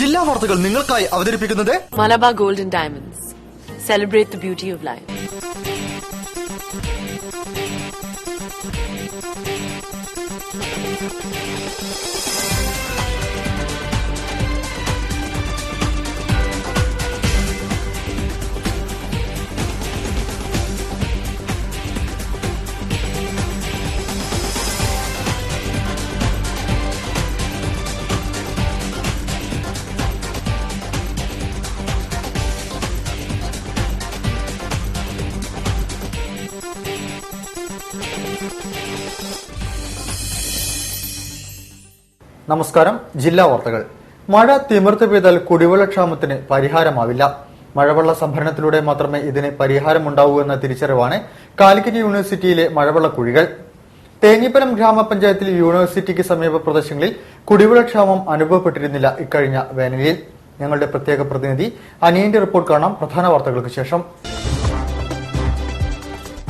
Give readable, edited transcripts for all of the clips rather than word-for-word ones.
ജില്ലാ വാർത്തകൾ നിങ്ങൾക്കായി അവതരിപ്പിക്കുന്നത് Malabar gold and diamonds. Celebrate the beauty of life. നമസ്കാരം. ജില്ലാ വാർത്തകൾ. മഴ തിമിർത്ത് പെയ്താൽ കുടിവെള്ളക്ഷാമത്തിന് പരിഹാരമാവില്ല. മഴവെള്ള സംഭരണത്തിലൂടെ മാത്രമേ ഇതിന് പരിഹാരമുണ്ടാവൂ എന്ന തിരിച്ചറിവാണ് കാലിക്കറ്റ് യൂണിവേഴ്സിറ്റിയിലെ മഴവെള്ള കുഴികൾ. തേഞ്ഞിപ്പലം ഗ്രാമപഞ്ചായത്തിൽ യൂണിവേഴ്സിറ്റിക്ക് സമീപ പ്രദേശങ്ങളിൽ കുടിവെള്ളക്ഷാമം അനുഭവപ്പെട്ടിരുന്നില്ല ഇക്കഴിഞ്ഞ വേനലിൽ. ഞങ്ങളുടെ പ്രത്യേക പ്രതിനിധി അനിയന്റെ റിപ്പോർട്ട് കാണാം പ്രധാന വാർത്തകൾക്ക് ശേഷം.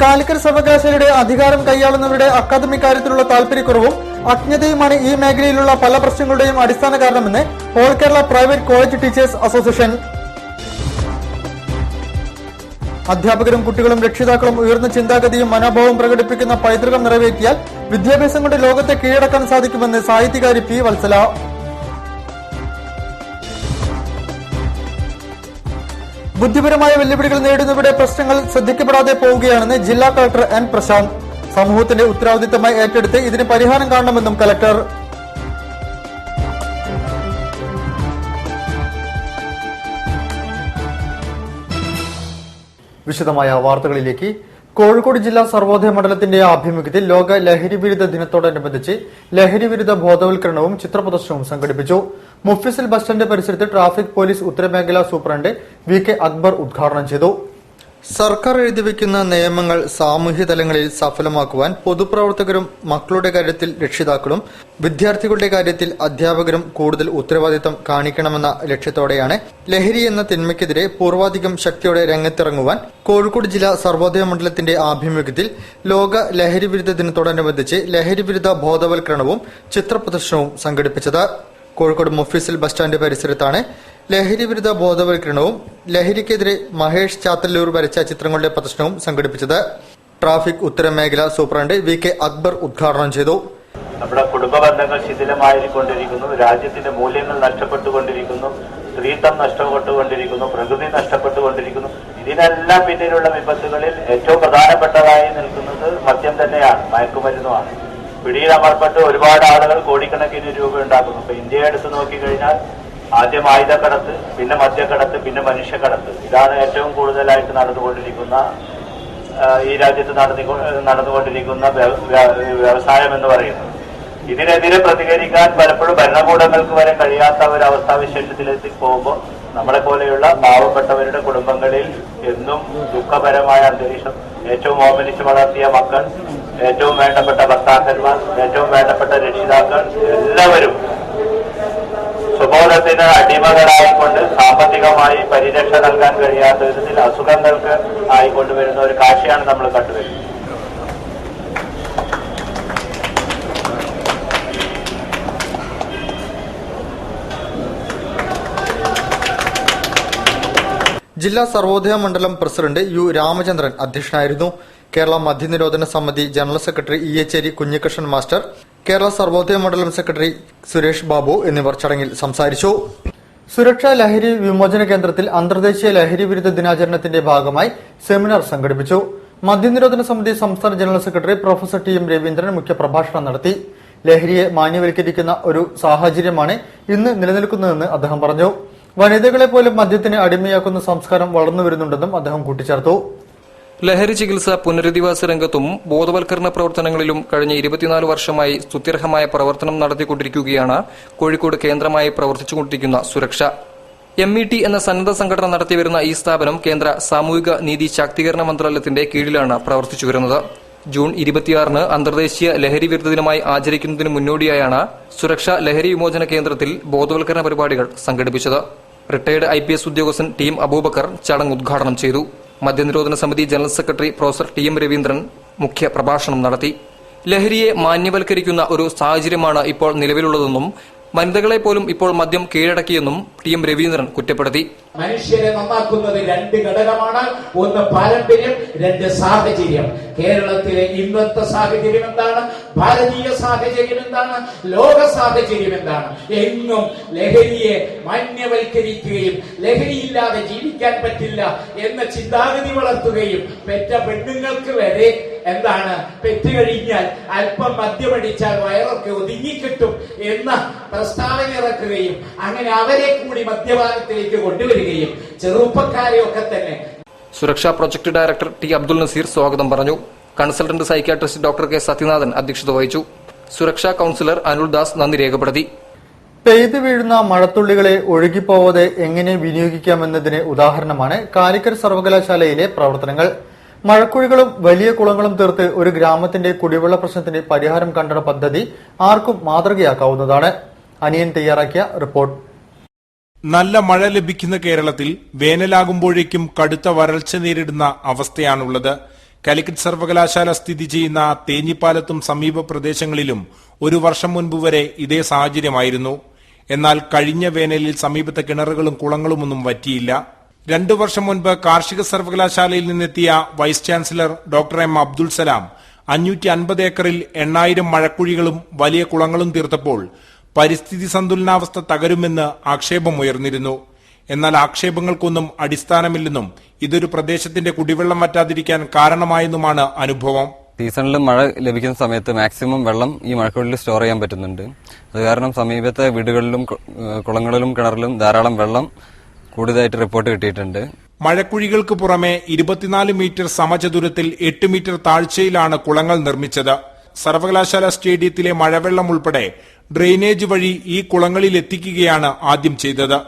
കാലിക്കറ്റ് സർവകലാശാലയുടെ അധികാരം കൈയാളുന്നവരുടെ അക്കാദമിക് കാര്യത്തിലുള്ള താൽപര്യക്കുറവും അജ്ഞതയുമാണ് ഈ മേഖലയിലുള്ള പല പ്രശ്നങ്ങളുടെയും അടിസ്ഥാന കാരണമെന്ന് all Kerala private college teachers association. അധ്യാപകരും കുട്ടികളും രക്ഷിതാക്കളും ഉയർന്ന ചിന്താഗതിയും മനോഭാവവും പ്രകടിപ്പിക്കുന്ന പൈതൃകം നിറവേറ്റിയാൽ വിദ്യാഭ്യാസം കൊണ്ട് ലോകത്തെ കീഴടക്കാൻ സാധിക്കുമെന്ന് സാഹിത്യകാരി പി വത്സല. ബുദ്ധിപരമായ വെല്ലുവിളികൾ നേരിടുന്നവരുടെ പ്രശ്നങ്ങൾ ശ്രദ്ധിക്കപ്പെടാതെ പോവുകയാണെന്ന് ജില്ലാ കളക്ടർ എൻ പ്രശാന്ത്. സമൂഹത്തിന്റെ ഉത്തരവാദിത്തമായി ഏറ്റെടുത്ത് ഇതിന് പരിഹാരം കാണണമെന്നും കലക്ടർ. വിശദമായ വാർത്തകളിലേക്ക്. കോഴിക്കോട് ജില്ലാ സർവോദയ മണ്ഡലത്തിന്റെ ആഭിമുഖ്യത്തിൽ ലോക ലഹരി വിരുദ്ധ ദിനത്തോടനുബന്ധിച്ച് ലഹരി വിരുദ്ധ ബോധവൽക്കരണവും ചിത്രപ്രദർശനവും സംഘടിപ്പിച്ചു. മുഫ്സിൽ ബസ് സ്റ്റാൻഡ് പരിസരത്ത് ട്രാഫിക് പോലീസ് ഉത്തരമേഖലാ സൂപ്രണ്ട് VK അക്ബർ ഉദ്ഘാടനം ചെയ്തു. സർക്കാർ എഴുതിവെക്കുന്ന നിയമങ്ങൾ സാമൂഹ്യ തലങ്ങളിൽ സഫലമാക്കുവാൻ പൊതുപ്രവർത്തകരും മക്കളുടെ കാര്യത്തിൽ രക്ഷിതാക്കളും വിദ്യാർത്ഥികളുടെ കാര്യത്തിൽ അധ്യാപകരും കൂടുതൽ ഉത്തരവാദിത്തം കാണിക്കണമെന്ന ലക്ഷ്യത്തോടെയാണ് ലഹരി എന്ന തിന്മയ്ക്കെതിരെ പൂർവാധികം ശക്തിയോടെ രംഗത്തിറങ്ങുവാൻ കോഴിക്കോട് ജില്ലാ സർവോദയ മണ്ഡലത്തിന്റെ ആഭിമുഖ്യത്തിൽ ലോക ലഹരി വിരുദ്ധ ദിനത്തോടനുബന്ധിച്ച് ലഹരി വിരുദ്ധ ബോധവൽക്കരണവും ചിത്രപ്രദർശനവും സംഘടിപ്പിച്ചത്. കോഴിക്കോട് മുഫ്സിൽ ബസ് സ്റ്റാൻഡ് പരിസരത്താണ് ലഹരി വിരുദ്ധ ബോധവൽക്കരണവും ലഹരിക്കെതിരെ മഹേഷ് ചാത്തല്ലൂർ വരച്ച ചിത്രങ്ങളുടെ പ്രദർശനവും സംഘടിപ്പിച്ചത്. ട്രാഫിക് ഉത്തരമേഖലാ സൂപ്രണ്ട് VK അക്ബർ ഉദ്ഘാടനം ചെയ്തു. നമ്മുടെ കുടുംബ ബന്ധങ്ങൾ ശിഥിലമായിക്കൊണ്ടിരിക്കുന്നു, രാജ്യത്തിന്റെ മൂല്യങ്ങൾ നഷ്ടപ്പെട്ടുകൊണ്ടിരിക്കുന്നു, സ്ത്രീത്വം നഷ്ടപ്പെട്ടുകൊണ്ടിരിക്കുന്നു, പ്രകൃതി നഷ്ടപ്പെട്ടുകൊണ്ടിരിക്കുന്നു. ഇതിനെല്ലാം പിന്നിലുള്ള വിപത്തുകളിൽ ഏറ്റവും പ്രധാനപ്പെട്ടതായി നിൽക്കുന്നത് മദ്യം തന്നെയാണ്, മയക്കുമരുന്നുമാണ്. പിടിയിലമർപ്പെട്ട് ഒരുപാട് ആളുകൾ കോടിക്കണക്കിന് രൂപ ഉണ്ടാക്കുന്നു. ഇപ്പൊ ഇന്ത്യയെ എടുത്ത് നോക്കിക്കഴിഞ്ഞാൽ ആദ്യം ആയുധക്കടത്ത്, പിന്നെ മദ്യക്കടത്ത്, പിന്നെ മനുഷ്യക്കടത്ത്. ഇതാണ് ഏറ്റവും കൂടുതലായിട്ട് നടന്നുകൊണ്ടിരിക്കുന്ന ഈ രാജ്യത്ത് നടന്നുകൊണ്ടിരിക്കുന്ന വ്യവസായം എന്ന് പറയുന്നത്. ഇതിനെതിരെ പ്രതികരിക്കാൻ പലപ്പോഴും ഭരണകൂടങ്ങൾക്ക് വരെ കഴിയാത്ത ഒരു അവസ്ഥാവിശേഷത്തിലെത്തി പോകുമ്പോൾ നമ്മളെ പോലെയുള്ള പാവപ്പെട്ടവരുടെ കുടുംബങ്ങളിൽ എന്നും ദുഃഖപരമായ അന്തരീക്ഷം, ഏറ്റവും ഓമനിച്ച് വളർത്തിയ മക്കൾ, ഏറ്റവും വേണ്ടപ്പെട്ട ഭർത്താക്കന്മാർ, ഏറ്റവും വേണ്ടപ്പെട്ട രക്ഷിതാക്കൾ എല്ലാവരും സുബോധത്തിന് അടിമകളായിക്കൊണ്ട് സാമ്പത്തികമായി പരിരക്ഷ നൽകാൻ കഴിയാത്ത വിധത്തിൽ അസുഖങ്ങൾക്ക് ആയിക്കൊണ്ടുവരുന്ന ഒരു കാഴ്ചയാണ് നമ്മൾ കണ്ടുവരുന്നത്. ജില്ലാ സർവോദയ മണ്ഡലം പ്രസിഡന്റ് U രാമചന്ദ്രൻ അധ്യക്ഷനായിരുന്നു. കേരള മദ്യനിരോധന സമിതി general secretary EH Kunhikrishnan master, Kerala Sarvodaya മണ്ഡലം സെക്രട്ടറി സുരേഷ് ബാബു എന്നിവർ ചടങ്ങിൽ സംസാരിച്ചു. സുരക്ഷാ ലഹരി വിമോചന കേന്ദ്രത്തിൽ അന്തർദേശീയ ലഹരി വിരുദ്ധ ദിനാചരണത്തിന്റെ ഭാഗമായി സെമിനാർ സംഘടിപ്പിച്ചു. മദ്യനിരോധന സമിതി സംസ്ഥാന general secretary professor TM Raveendran മുഖ്യപ്രഭാഷണം നടത്തി. ലഹരിയെ മാന്യവൽക്കരിക്കുന്ന ഒരു സാഹചര്യമാണ് ഇന്ന് നിലനിൽക്കുന്നതെന്ന് അദ്ദേഹം പറഞ്ഞു. വനിതകളെ പോലും മദ്യത്തിന് അടിമയാക്കുന്ന സംസ്കാരം വളർന്നു വരുന്നുണ്ടെന്നും അദ്ദേഹം കൂട്ടിച്ചേർത്തു. ലഹരി ചികിത്സ പുനരധിവാസ രംഗത്തും ബോധവൽക്കരണ പ്രവർത്തനങ്ങളിലും കഴിഞ്ഞ 24 വർഷമായി സ്തുത്യർഹമായ പ്രവർത്തനം നടത്തിക്കൊണ്ടിരിക്കുകയാണ് കോഴിക്കോട് കേന്ദ്രമായി പ്രവർത്തിച്ചുകൊണ്ടിരിക്കുന്ന സുരക്ഷ. MET എന്ന സന്നദ്ധ സംഘടന നടത്തിവരുന്ന ഈ സ്ഥാപനം കേന്ദ്ര സാമൂഹിക നീതി ശാക്തീകരണ മന്ത്രാലയത്തിന്റെ കീഴിലാണ് പ്രവർത്തിച്ചു വരുന്നത്. ജൂൺ 26 അന്തർദേശീയ ലഹരി വിരുദ്ധ ദിനമായി ആചരിക്കുന്നതിന് മുന്നോടിയായാണ് സുരക്ഷ ലഹരി വിമോചന കേന്ദ്രത്തിൽ ബോധവൽക്കരണ പരിപാടികൾ സംഘടിപ്പിച്ചത്. റിട്ടയർഡ് IPS ഉദ്യോഗസ്ഥൻ TM അബൂബക്കർ ചടങ്ങ് ഉദ്ഘാടനം ചെയ്തു. മദ്യനിരോധന സമിതി general secretary professor TM Raveendran മുഖ്യ പ്രഭാഷണം നടത്തി. ലഹരിയെ മാന്യവൽക്കരിക്കുന്ന ഒരു സാഹചര്യമാണ് ഇപ്പോൾ നിലവിലുള്ളതെന്നും വനിതകളെ പോലും ഇപ്പോൾ മദ്യം കീഴടക്കിയെന്നും ടി എം രവീന്ദ്രൻ കുറ്റപ്പെടുത്തി. മനുഷ്യരെ നന്നാക്കുന്നത് രണ്ട് ഘടകമാണ്. ഒന്ന് പാരമ്പര്യം, രണ്ട് സാഹചര്യം. കേരളത്തിലെ ഇന്നത്തെ സാഹചര്യം എന്താണ്? ഭാരതീയ സാഹചര്യം എന്താണ്? ലോക സാഹചര്യം എന്താണ്? എങ്ങും ലഹരിയെ മാന്യവൽക്കരിക്കുകയും ലഹരിയില്ലാതെ ജീവിക്കാൻ പറ്റില്ല എന്ന ചിന്താഗതി വളർത്തുകയും പെറ്റ പെണ്ണുങ്ങൾക്ക് വരെ എന്താണ് പെറ്റുകഴിഞ്ഞാൽ അല്പം മദ്യമടിച്ചാൽ വയറൊക്കെ ഒതുങ്ങിക്കിട്ടും എന്ന പ്രസ്താവന ഇറക്കുകയും അങ്ങനെ അവരെ കൂടി മദ്യപാനത്തിലേക്ക് കൊണ്ടുവരികയും ചെറുപ്പക്കാരെയൊക്കെ തന്നെ. Suraksha project director T Abdul Nazeer സ്വാഗതം പറഞ്ഞു. Consultant psychiatrist doctor K Sathyanathan അധ്യക്ഷത വഹിച്ചു. സുരക്ഷാ കൌൺസിലർ അനുൽ ദാസ് നന്ദി രേഖപ്പെടുത്തി. പെയ്തു വീഴുന്ന മഴത്തുള്ളികളെ ഒഴുകിപ്പോവാതെ എങ്ങനെ വിനിയോഗിക്കാമെന്നതിന് ഉദാഹരണമാണ് കാലിക്കറ്റ് സർവകലാശാലയിലെ പ്രവർത്തനങ്ങൾ. മഴക്കുഴികളും വലിയ കുളങ്ങളും തീർത്ത് ഒരു ഗ്രാമത്തിന്റെ കുടിവെള്ള പ്രശ്നത്തിന് പരിഹാരം കണ്ടെന്ന പദ്ധതി ആർക്കും മാതൃകയാക്കാവുന്നതാണ്. അനിയൻ തയ്യാറാക്കിയ റിപ്പോർട്ട്. നല്ല മഴ ലഭിക്കുന്ന കേരളത്തിൽ വേനലാകുമ്പോഴേക്കും കടുത്ത വരൾച്ച നേരിടുന്ന അവസ്ഥയാണുള്ളത്. കാലിക്കറ്റ് സർവകലാശാല സ്ഥിതി ചെയ്യുന്ന തേഞ്ഞിപ്പാലത്തും സമീപ പ്രദേശങ്ങളിലും ഒരു വർഷം മുൻപ് വരെ ഇതേ സാഹചര്യമായിരുന്നു. എന്നാൽ കഴിഞ്ഞ വേനലിൽ സമീപത്തെ കിണറുകളും കുളങ്ങളുമൊന്നും വറ്റിയില്ല. 2 വർഷം മുൻപ് കാർഷിക സർവകലാശാലയിൽ നിന്നെത്തിയ vice chancellor doctor M Abdul Salam 550 ഏക്കറിൽ 8000 മഴക്കുഴികളും വലിയ കുളങ്ങളും തീർത്തപ്പോൾ പരിസ്ഥിതി സന്തുലനാവസ്ഥ തകരുമെന്ന് ആക്ഷേപമുയർന്നിരുന്നു. എന്നാൽ ആക്ഷേപങ്ങൾക്കൊന്നും അടിസ്ഥാനമില്ലെന്നും ഇതൊരു പ്രദേശത്തിന്റെ കുടിവെള്ളം വറ്റാതിരിക്കാൻ കാരണമായെന്നുമാണ് അനുഭവം. സീസണിൽ മഴ ലഭിക്കുന്ന സമയത്ത് മാക്സിമം വെള്ളം ഈ മഴക്കുള്ളിൽ സ്റ്റോർ ചെയ്യാൻ പറ്റുന്നുണ്ട്. അത് കാരണം സമീപത്തെ വീടുകളിലും കുളങ്ങളിലും കിണറിലും ധാരാളം വെള്ളം കൂടുതലായിട്ട് റിപ്പോർട്ട് കിട്ടിയിട്ടുണ്ട്. മഴക്കുഴികൾക്ക് പുറമെ 24 മീറ്റർ സമചതുരത്തിൽ 8 മീറ്റർ താഴ്ചയിലാണ് കുളങ്ങൾ നിർമ്മിച്ചത്. സർവകലാശാല സ്റ്റേഡിയത്തിലെ മഴവെള്ളം ഉൾപ്പെടെ ഡ്രെയിനേജ് വഴി ഈ കുളങ്ങളിൽ എത്തിക്കുകയാണ് ആദ്യം ചെയ്തത്.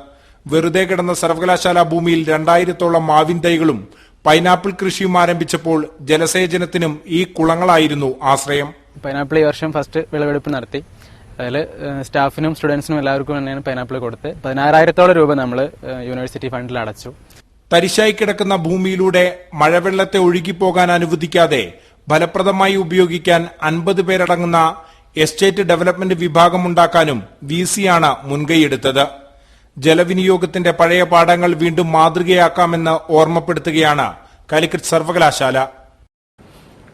വെറുതെ കിടന്ന സർവകലാശാല ഭൂമിയിൽ 2000-ഓളം മാവിൻ തൈകളും പൈനാപ്പിൾ കൃഷിയും ആരംഭിച്ചപ്പോൾ ജലസേചനത്തിനും ഈ കുളങ്ങളായിരുന്നു ആശ്രയം. പൈനാപ്പിൾ ഈ വർഷം ഫസ്റ്റ് വിളവെടുപ്പ് നടത്തി. അതിൽ സ്റ്റാഫിനും സ്റ്റുഡൻസിനും എല്ലാവർക്കും തന്നെയാണ് പൈനാപ്പിൾ കൊടുത്ത് 16,000-ഓളം രൂപ നമ്മൾ യൂണിവേഴ്സിറ്റി ഫണ്ടിൽ അടച്ചു. തരിശായി കിടക്കുന്ന ഭൂമിയിലൂടെ മഴവെള്ളത്തെ ഒഴുകിപ്പോകാൻ അനുവദിക്കാതെ ഫലപ്രദമായി ഉപയോഗിക്കാൻ 50 പേരടങ്ങുന്ന എസ്റ്റേറ്റ് ഡെവലപ്മെന്റ് വിഭാഗമുണ്ടാക്കാനും വിസിയാണ് മുൻകൈയെടുത്തത്. ജലവിനിയോഗത്തിന്റെ പഴയ പാഠങ്ങൾ വീണ്ടും മാതൃകയാക്കാമെന്ന് ഓർമ്മപ്പെടുത്തുകയാണ് കാലിക്കറ്റ് സർവകലാശാല.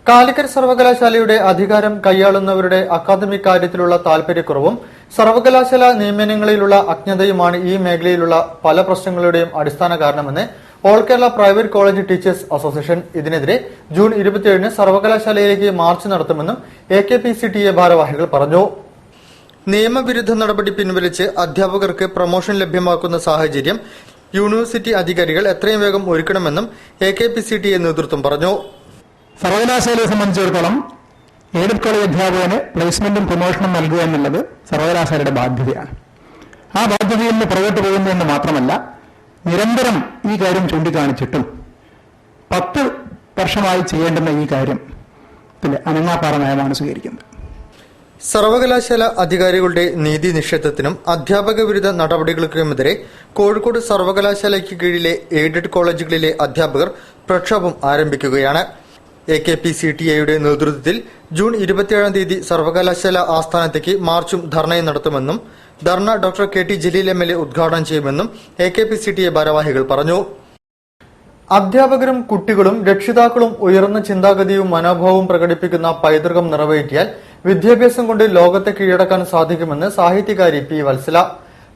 കാലിക്കറ്റ് സർവകലാശാലയുടെ അധികാരം കൈയാളുന്നവരുടെ അക്കാദമിക് കാര്യത്തിലുള്ള താൽപര്യക്കുറവും സർവകലാശാല നിയമനങ്ങളിലുള്ള അജ്ഞതയുമാണ് ഈ മേഖലയിലുള്ള പല പ്രശ്നങ്ങളുടെയും അടിസ്ഥാന കാരണമെന്ന് all Kerala private college teachers association. ഇതിനെതിരെ ജൂൺ 27-ന് സർവകലാശാലയിലേക്ക് മാർച്ച് നടത്തുമെന്നും AKPCTA ഭാരവാഹികൾ പറഞ്ഞു. നിയമവിരുദ്ധ നടപടി പിൻവലിച്ച് അധ്യാപകർക്ക് പ്രൊമോഷൻ ലഭ്യമാക്കുന്ന സാഹചര്യം യൂണിവേഴ്സിറ്റി അധികാരികൾ എത്രയും വേഗം ഒരുക്കണമെന്നും AKPCTA നേതൃത്വം പറഞ്ഞു. സർവകലാശാലയെ സംബന്ധിച്ചിടത്തോളം എയ്ഡഡ് കോളേജ് അധ്യാപകന് പ്ലേസ്മെന്റും പ്രൊമോഷനും നൽകുക എന്നുള്ളത് സർവകലാശാലയുടെ ബാധ്യതയാണ്. ആ ബാധ്യതയിൽ നിന്ന് പുറകോട്ട് പോകുന്നതെന്ന് മാത്രമല്ല, നിരന്തരം ഈ കാര്യം ചൂണ്ടിക്കാണിച്ചിട്ടും 10 വർഷമായി ചെയ്യേണ്ടുന്ന ഈ കാര്യം അനങ്ങാപ്പാറ നയമാണ് സ്വീകരിക്കുന്നത്. സർവകലാശാല അധികാരികളുടെ നീതി നിഷേധത്തിനും അധ്യാപക വിരുദ്ധ നടപടികൾക്കുമെതിരെ കോഴിക്കോട് സർവകലാശാലയ്ക്ക് കീഴിലെ എയ്ഡഡ് കോളേജുകളിലെ അധ്യാപകർ പ്രക്ഷോഭം ആരംഭിക്കുകയാണ്. AKPCTA നേതൃത്വത്തിൽ ജൂൺ 27-ാം തീയതി സർവകലാശാല ആസ്ഥാനത്തേക്ക് മാർച്ചും ധർണയും നടത്തുമെന്നും ധർണ ഡോക്ടർ KT ജലീൽ MLA ഉദ്ഘാടനം ചെയ്യുമെന്നും AKPCTA ഭാരവാഹികൾ പറഞ്ഞു. അധ്യാപകരും കുട്ടികളും രക്ഷിതാക്കളും ഉയർന്ന ചിന്താഗതിയും മനോഭാവവും പ്രകടിപ്പിക്കുന്ന പൈതൃകം നിറവേറ്റിയാൽ വിദ്യാഭ്യാസം കൊണ്ട് ലോകത്തെ കീഴടക്കാൻ സാധിക്കുമെന്ന് സാഹിത്യകാരി P. വത്സല.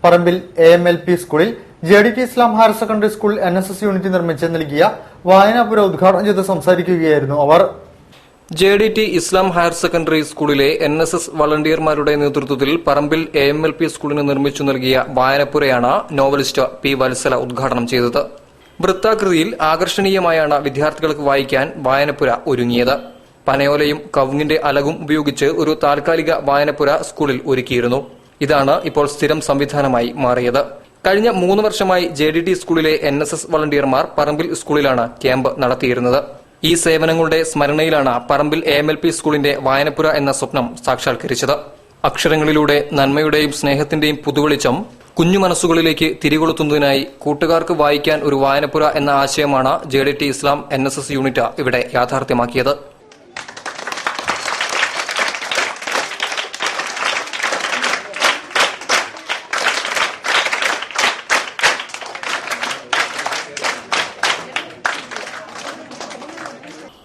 പറമ്പിൽ AMLP സ്കൂളിൽ JDT Islam higher secondary school NSS unit നിർമ്മിച്ച് നൽകിയ വായനാപുര ഉദ്ഘാടനം ചെയ്ത് സംസാരിക്കുകയായിരുന്നു അവർ. JDT ഇസ്ലാം ഹയർ സെക്കൻഡറി സ്കൂളിലെ NSS വളണ്ടിയർമാരുടെ നേതൃത്വത്തിൽ പറമ്പിൽ AMLP സ്കൂളിന് നിർമ്മിച്ചു നൽകിയ വായനപ്പുരയാണ് നോവലിസ്റ്റ് P. വത്സല ഉദ്ഘാടനം ചെയ്തത്. വൃത്താകൃതിയിൽ ആകർഷണീയമായാണ് വിദ്യാർത്ഥികൾക്ക് വായിക്കാൻ വായനപ്പുര ഒരുങ്ങിയത്. പനയോലയും കവുങ്ങിന്റെ അലകും ഉപയോഗിച്ച് ഒരു താൽക്കാലിക വായനപ്പുര സ്കൂളിൽ ഒരുക്കിയിരുന്നു. ഇതാണ് ഇപ്പോൾ സ്ഥിരം സംവിധാനമായി മാറിയത്. കഴിഞ്ഞ 3 വർഷമായി JDT സ്കൂളിലെ NSS വളണ്ടിയർമാർ പറമ്പിൽ സ്കൂളിലാണ് ക്യാമ്പ് നടത്തിയിരുന്നത്. ഈ സേവനങ്ങളുടെ സ്മരണയിലാണ് പറമ്പിൽ AMLP സ്കൂളിന്റെ വായനപ്പുര എന്ന സ്വപ്നം സാക്ഷാത്കരിച്ചത്. അക്ഷരങ്ങളിലൂടെ നന്മയുടെയും സ്നേഹത്തിന്റെയും പുതുവെളിച്ചം കുഞ്ഞു മനസ്സുകളിലേക്ക് തിരികൊളുത്തുന്നതിനായി കൂട്ടുകാർക്ക് വായിക്കാൻ ഒരു വായനപ്പുര എന്ന ആശയമാണ് JDT ഇസ്ലാം NSS യൂണിറ്റ് ഇവിടെ യാഥാർത്ഥ്യമാക്കിയത്.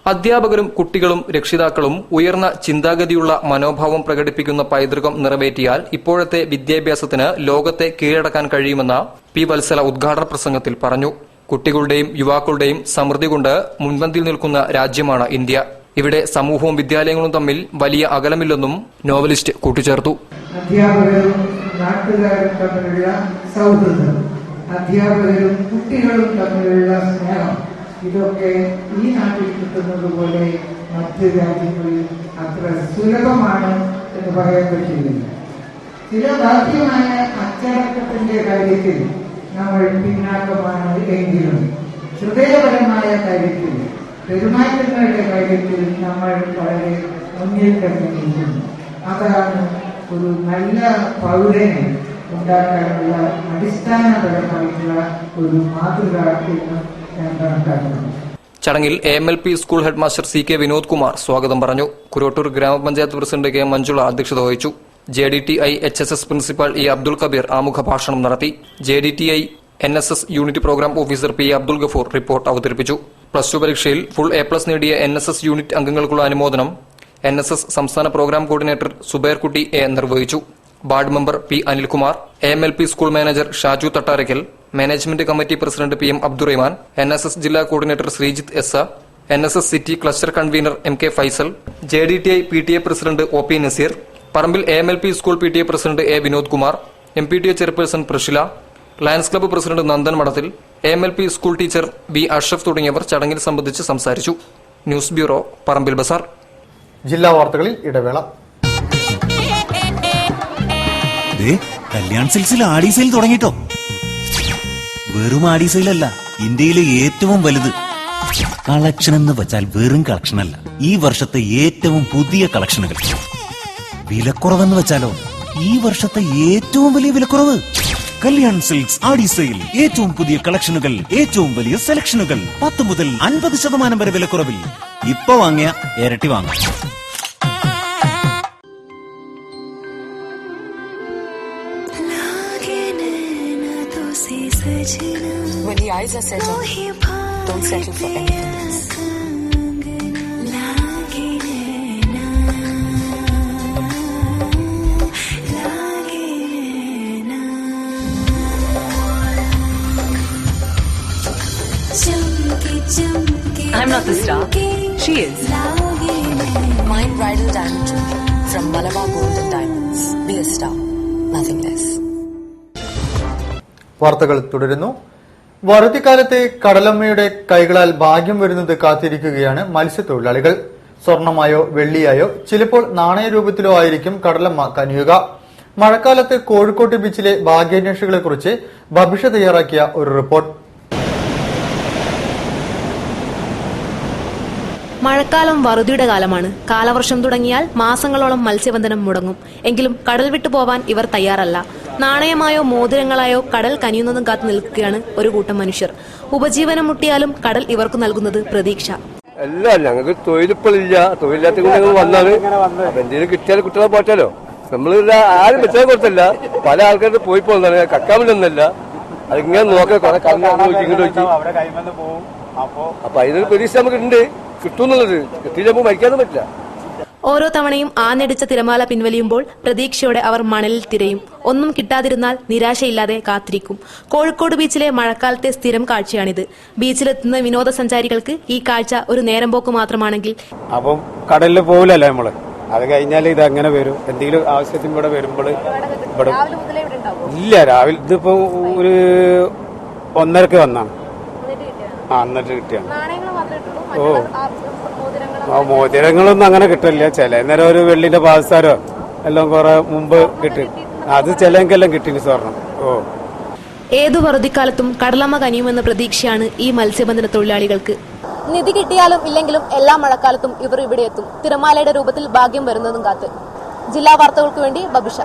അധ്യാപകരും കുട്ടികളും രക്ഷിതാക്കളും ഉയർന്ന ചിന്താഗതിയുള്ള മനോഭാവം പ്രകടിപ്പിക്കുന്ന പൈതൃകം നിറവേറ്റിയാൽ ഇപ്പോഴത്തെ വിദ്യാഭ്യാസത്തിന് ലോകത്തെ കീഴടക്കാൻ കഴിയുമെന്ന് പി വത്സല ഉദ്ഘാടന പ്രസംഗത്തിൽ പറഞ്ഞു. കുട്ടികളുടെയും യുവാക്കളുടെയും സമൃദ്ധി കൊണ്ട് മുൻപന്തിയിൽ നിൽക്കുന്ന രാജ്യമാണ് ഇന്ത്യ. ഇവിടെ സമൂഹവും വിദ്യാലയങ്ങളും തമ്മിൽ വലിയ അകലമില്ലെന്നും നോവലിസ്റ്റ് കൂട്ടിച്ചേർത്തു. അധ്യാപകരും നാട്ടുകാരും തമ്മിലുള്ള സൗഹൃദം, അധ്യാപകരും കുട്ടികളും തമ്മിലുള്ള സ്നേഹം, ഇതൊക്കെ ഈ നാട്ടിൽ കിട്ടുന്നത് പോലെ മറ്റ് രാജ്യങ്ങളിൽ അത്ര സുലഭമാണ് എന്ന് പറയാൻ പറ്റില്ല. ചില ബാഹ്യമായ അച്ചടക്കത്തിന്റെ കാര്യത്തിൽ നമ്മൾ പിന്നാക്കമാണ് എങ്കിലും ഹൃദയപരമായ കാര്യത്തിൽ, പെരുമാറ്റങ്ങളുടെ കാര്യത്തിൽ നമ്മൾ വളരെ മുന്നിൽ തന്നെ നിൽക്കുന്നു. അതാണ് ഒരു നല്ല പൗരനെ ഉണ്ടാക്കാനുള്ള അടിസ്ഥാനപരമായിട്ടുള്ള ഒരു മാതൃക എന്ന് ഞാൻ കണക്കാക്കുന്നു. ചടങ്ങിൽ AMLP school headmaster CK Vinod Kumar സ്വാഗതം പറഞ്ഞു. കുരോട്ടൂർ ഗ്രാമപഞ്ചായത്ത് പ്രസിഡന്റ് K മഞ്ജുള അധ്യക്ഷത വഹിച്ചു. JDTI HSS principal E Abdul Kabir ആമുഖ ഭാഷണം നടത്തി. JDTI NSS unit programme officer P Abdul Gafoor report അവതരിപ്പിച്ചു. പ്ലസ് 2 പരീക്ഷയിൽ ഫുൾ A+ നേടിയ NSS യൂണിറ്റ് അംഗങ്ങൾക്കുള്ള അനുമോദനം NSS സംസ്ഥാന പ്രോഗ്രാം കോർഡിനേറ്റർ സുബൈർകുട്ടി A നിർവഹിച്ചു. Ward member P Anilkumar, AMLP school manager Shaju Thattarakkal, management committee president PM Abdurahman, NSS ജില്ലാ coordinator Sreejith S, NSS city cluster convener MK Faisal, JDTI PTA president OP Naseer, Parambil AMLP school PTA president A Vinod Kumar, MPTA chairperson Prashila, lions club president Nandan Madathil, AMLP school teacher B Ashraf തുടങ്ങിയവർ ചടങ്ങിൽ സംബന്ധിച്ച് സംസാരിച്ചു. News bureau, Parambil Bazar. ജില്ലാ വാർത്തകളിൽ ഇടവേള. കല്യാൺ സിൽക്സിൽ ആടി sale തുടങ്ങിട്ടോ. വെറും ആടി സെയിലല്ല, ഇന്ത്യയിലെ ഏറ്റവും വലുത്. കളക്ഷൻ എന്ന് വെച്ചാൽ വെറും കളക്ഷൻ അല്ല, ഈ വർഷത്തെ ഏറ്റവും പുതിയ കളക്ഷനുകൾ. വിലക്കുറവെന്ന് വെച്ചാലോ, ഈ വർഷത്തെ ഏറ്റവും വലിയ വിലക്കുറവ്. കല്യാൺ സിൽക്സ് ആടി സെയിൽ, ഏറ്റവും പുതിയ കളക്ഷനുകൾ, ഏറ്റവും വലിയ സെലക്ഷനുകൾ, 10 മുതൽ 50% വരെ വിലക്കുറവിൽ. ഇപ്പൊ വാങ്ങിയ ഇരട്ടി വാങ്ങാം. When the eyes are set on you, don't settle for anything else. I'm not the star. She is. Mind bridal diamond jewelry from Malabar Gold and Diamonds. Be a star, nothing less. വാർത്തകൾ തുടരുന്നു. വറുതിക്കാലത്തെ കടലമ്മയുടെ കൈകളാൽ ഭാഗ്യം വരുന്നത് കാത്തിരിക്കുകയാണ് മത്സ്യത്തൊഴിലാളികൾ. സ്വർണമായോ വെള്ളിയായോ ചിലപ്പോൾ നാണയരൂപത്തിലോ ആയിരിക്കും കടലമ്മ കനിയുക. മഴക്കാലത്ത് കോഴിക്കോട് ബീച്ചിലെ ഭാഗ്യാന്വേഷികളെക്കുറിച്ച് ബബിഷ തയ്യാറാക്കിയ ഒരു റിപ്പോർട്ട്. മഴക്കാലം വറുതിയുടെ കാലമാണ്. കാലവർഷം തുടങ്ങിയാൽ മാസങ്ങളോളം മത്സ്യബന്ധനം മുടങ്ങും. എങ്കിലും കടൽ വിട്ടു പോവാൻ ഇവർ തയ്യാറല്ല. നാണയമായോ മോതിരങ്ങളായോ കടൽ കനിയുന്നതും കാത്തു നിൽക്കുകയാണ് ഒരു കൂട്ടം മനുഷ്യർ. ഉപജീവനം മുട്ടിയാലും കടൽ ഇവർക്ക് നൽകുന്നത് പ്രതീക്ഷ. അല്ല, ഞങ്ങൾക്ക് തൊഴിലിപ്പില്ല, തൊഴിലില്ലാത്ത ഞങ്ങൾ വന്നാണ്. എന്തെങ്കിലും കിട്ടിയാൽ കുട്ടികളെ പോറ്റാലോ. നമ്മൾ ആരും വെച്ചാൽ കൊടുത്തല്ല, പല ആൾക്കാരുടെ പോയി പോകുന്നതാണ്. കക്കാമില്ലൊന്നല്ല, അതിങ്ങനെ നോക്കാം. കുറെ ഇങ്ങോട്ട് വെച്ച് അപ്പൊ അതിനൊരു പ്രതീക്ഷ നമുക്ക് ഉണ്ട്, കിട്ടുന്നുള്ളത്. കിട്ടിയില്ലപ്പോൾ മരിക്കാനും പറ്റില്ല. ഓരോ തവണയും ആഞ്ഞടിച്ച തിരമാല പിൻവലിയുമ്പോൾ പ്രതീക്ഷയോടെ അവർ മണലിൽ തിരയും. ഒന്നും കിട്ടാതിരുന്നാൽ നിരാശയില്ലാതെ കാത്തിരിക്കും. കോഴിക്കോട് ബീച്ചിലെ മഴക്കാലത്തെ സ്ഥിരം കാഴ്ചയാണിത്. ബീച്ചിലെത്തുന്ന വിനോദസഞ്ചാരികൾക്ക് ഈ കാഴ്ച ഒരു നേരം പോക്ക് മാത്രമാണെങ്കിൽ അപ്പം കടലിൽ പോകില്ലല്ലോ നമ്മള്. അത് കഴിഞ്ഞാൽ ഇത് അങ്ങനെ വരും. എന്തെങ്കിലും ആവശ്യത്തിന് ഇവിടെ വരുമ്പോൾ ഇവിടെ ഇല്ല. രാവിലെ ഇതിപ്പോ ഒരു 1:30 വന്നാണ്. എന്നിട്ട് കിട്ടിയാണ്. മോതിരങ്ങളൊന്നും അങ്ങനെ കിട്ടില്ല. ചില നേരം ഒരു വെള്ളിന്റെ പാദസാരോ എല്ലാം കുറെ മുമ്പ് കിട്ടി. അത് ചിലക്കെല്ലാം കിട്ടിന് സ്വർണം. ഏതു വറുതിക്കാലത്തും കടലമ്മ കനിയുമെന്ന പ്രതീക്ഷയാണ് ഈ മത്സ്യബന്ധന തൊഴിലാളികൾക്ക്. നിധി കിട്ടിയാലും ഇല്ലെങ്കിലും എല്ലാ മഴക്കാലത്തും ഇവർ ഇവിടെ എത്തും. തിരമാലയുടെ രൂപത്തിൽ ഭാഗ്യം വരുന്നതും കാത്ത്. ജില്ലാ വാർത്തകൾക്ക് വേണ്ടി ബബിഷ.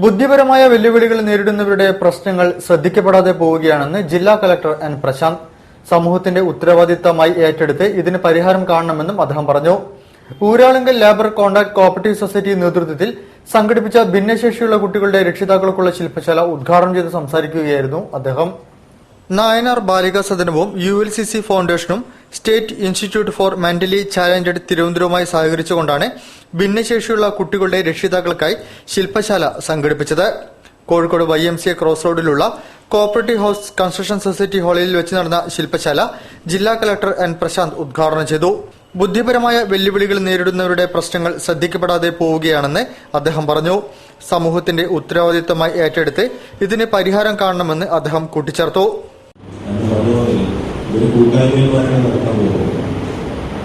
ബുദ്ധിപരമായ വെല്ലുവിളികൾ നേരിടുന്നവരുടെ പ്രശ്നങ്ങൾ ശ്രദ്ധിക്കപ്പെടാതെ പോവുകയാണെന്ന് ജില്ലാ കളക്ടർ N പ്രശാന്ത് സമൂഹത്തിന്റെ ഉത്തരവാദിത്തമായി ഏറ്റെടുത്ത് ഇതിന് പരിഹാരം കാണണമെന്നും അദ്ദേഹം പറഞ്ഞു. Uralungal labour contract cooperative society നേതൃത്വത്തിൽ സംഘടിപ്പിച്ച ഭിന്നശേഷിയുള്ള കുട്ടികളുടെ രക്ഷിതാക്കൾക്കുള്ള ശില്പശാല ഉദ്ഘാടനം ചെയ്ത് സംസാരിക്കുകയായിരുന്നു അദ്ദേഹം. നായനാർ ബാലികാ സദനവും ULCC ഫൗണ്ടേഷനും state institute for mentally challenged തിരുവനന്തപുരവുമായി സഹകരിച്ചുകൊണ്ടാണ് ഭിന്നശേഷിയുള്ള കുട്ടികളുടെ രക്ഷിതാക്കൾക്കായി ശില്പശാല സംഘടിപ്പിച്ചത്. കോഴിക്കോട് YMCA ക്രോസ് റോഡിലുള്ള കോഓപ്പറേറ്റീവ് ഹൌസ് കൺസ്ട്രക്ഷൻ സൊസൈറ്റി ഹാളിൽ വെച്ച് നടന്ന ശില്പശാല ജില്ലാ കളക്ടർ N. പ്രശാന്ത് ഉദ്ഘാടനം ചെയ്തു. ബുദ്ധിപരമായ വെല്ലുവിളികൾ നേരിടുന്നവരുടെ പ്രശ്നങ്ങൾ ശ്രദ്ധിക്കപ്പെടാതെ പോവുകയാണെന്ന് അദ്ദേഹം പറഞ്ഞു. സമൂഹത്തിന്റെ ഉത്തരവാദിത്തമായി ഏറ്റെടുത്ത് ഇതിന് പരിഹാരം കാണണമെന്ന് അദ്ദേഹം കൂട്ടിച്ചേർത്തു. ഒരു കൂട്ടായ്മയിലാണ് നടത്താൻ പോകുന്നത്.